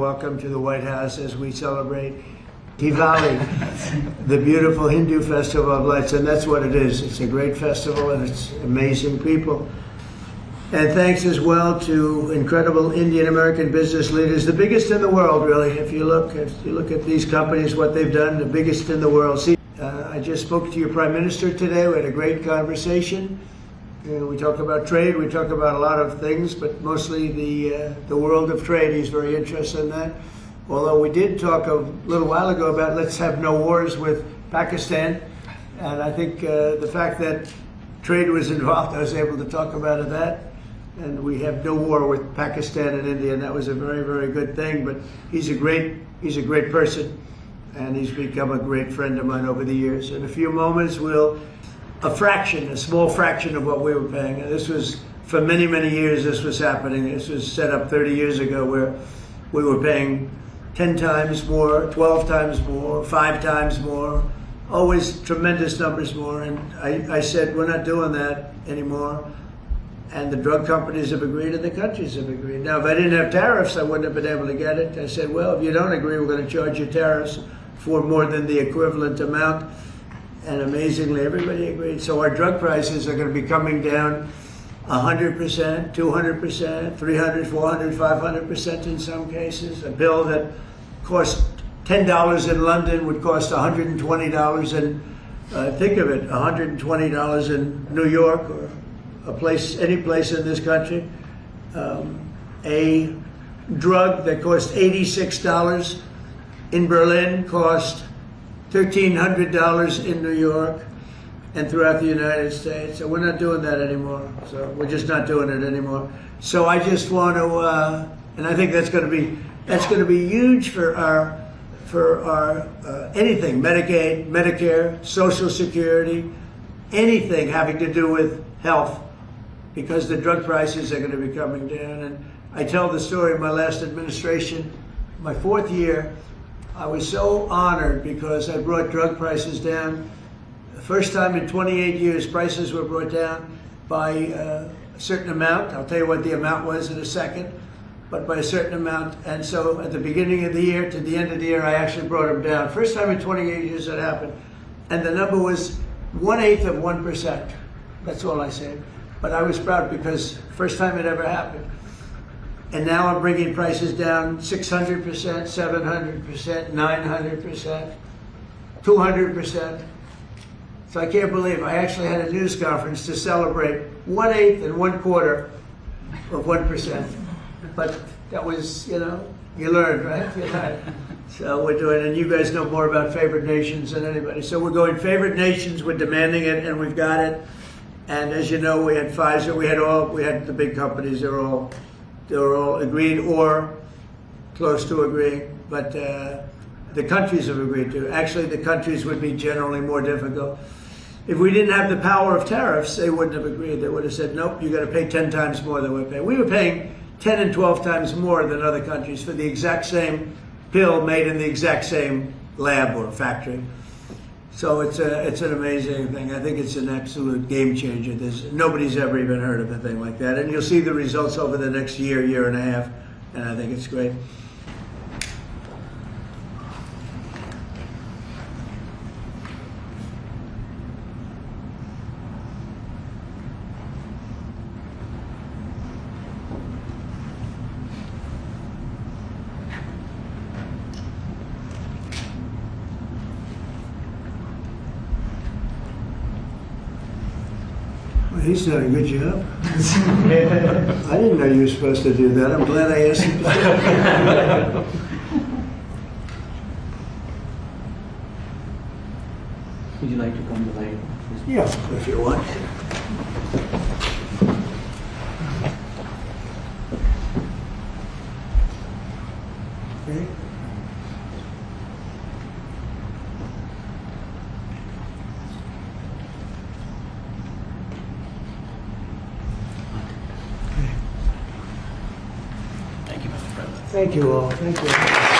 Welcome to the White House as we celebrate Diwali, the beautiful Hindu festival of lights, and that's what it is. It's a great festival and it's amazing people. And thanks as well to incredible Indian American business leaders, the biggest in the world, really. If you look at these companies, what they've done, the biggest in the world. See, I just spoke to your Prime Minister today. We had a great conversation. We talk about trade, we talk about a lot of things, but mostly the world of trade. He's very interested in that. Although we did talk a little while ago about let's have no wars with Pakistan. And I think the fact that trade was involved, I was able to talk about that. And we have no war with Pakistan and India, and that was a very, very good thing. But he's a great person, and he's become a great friend of mine over the years. In a few moments, a small fraction of what we were paying. And this was, for many, many years, this was happening. This was set up 30 years ago where we were paying 10 times more, 12 times more, 5 times more, always tremendous numbers more. And I said, we're not doing that anymore. And the drug companies have agreed and the countries have agreed. Now, if I didn't have tariffs, I wouldn't have been able to get it. I said, well, if you don't agree, we're going to charge you tariffs for more than the equivalent amount. And amazingly, everybody agreed. So our drug prices are going to be coming down 100%, 200%, 300, 400, 500% in some cases. A pill that cost $10 in London would cost $120 in, think of it, $120 in New York or any place in this country. A drug that cost $86 in Berlin cost $1,300 in New York and throughout the United States. So we're not doing that anymore. So we're just not doing it anymore. So I just want to, and I think that's going to be huge for our anything, Medicaid, Medicare, Social Security, anything having to do with health, because the drug prices are going to be coming down. And I tell the story of my last administration, my 4th year. I was so honored because I brought drug prices down. The first time in 28 years, prices were brought down by a certain amount. I'll tell you what the amount was in a second, but by a certain amount. And so at the beginning of the year to the end of the year, I actually brought them down. First time in 28 years that happened. And the number was 1/8 of 1%. That's all I said. But I was proud because first time it ever happened. And now I'm bringing prices down 600%, 700%, 900%, 200%. So I can't believe I actually had a news conference to celebrate 1/8 and 1/4 of 1%. But that was, you learned, right? You learned. So we're doing, and you guys know more about favored nations than anybody. So we're going favored nations, we're demanding it, and we've got it. And as you know, we had Pfizer, we had the big companies, they were all agreed or close to agreeing, but the countries have agreed to. Actually, the countries would be generally more difficult. If we didn't have the power of tariffs, they wouldn't have agreed. They would have said, nope, you got to pay 10 times more than we're paying. We were paying 10 and 12 times more than other countries for the exact same pill made in the exact same lab or factory. So it's an amazing thing. I think it's an absolute game changer. Nobody's ever even heard of a thing like that. And you'll see the results over the next year, year and a half, and I think it's great. Well, he's done a good job. I didn't know you were supposed to do that. I'm glad I asked him. Would you like to come to light? Yeah, if you want. Okay. Thank you, Mr. President. Thank you all. Thank you.